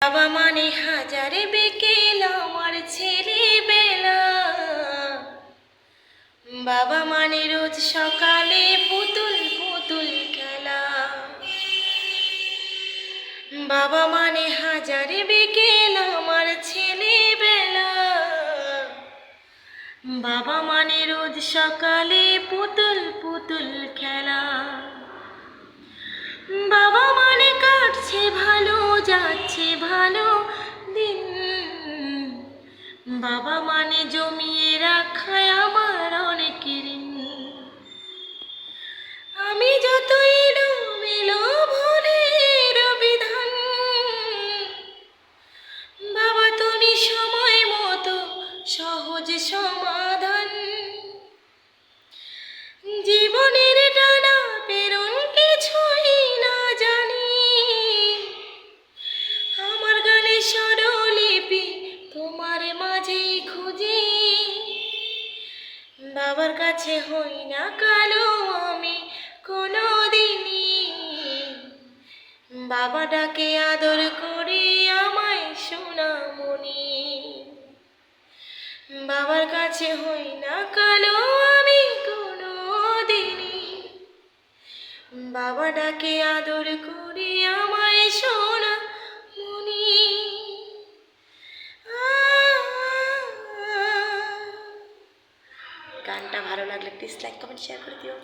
বাবা মানে হাজারে বিকেল আমার ছেলেবেলা, বাবা মানে রোজ সকালে পুতুল পুতুল খেলা। বাবা মানে হাজারে বিকেল আমার ছেলেবেলা, বাবা মানে রোজ সকালে পুতুল পুতুল খেলা। বাবা মানে কাটছে ভালো, যাচ্ছে ভালো দিন, বাবা মানে জমিয়ে রাখায় আমার অনেক ঋণ। আমি যতই এলো ভুলের বিধান, বাবা তুমি সময় মতো সহজ সমাধান। জীবনের টানা পেরন কিছুই না জানি, আমার গানে স্বরলিপি তোমার মাঝেই খুঁজি। বাবার কাছে হই না কালো আমি কোনো দিনই, বাবা ডাকে আদর করি আমায় সোনামণি। বাবার কাছে হই না কালো আমি কোনো দিনই, বাবা ডাকে আদর করি আমায় সোনামণি। গানটা ভালো লাগলে প্লিজ লাইক কমেন্ট শেয়ার করে দিও।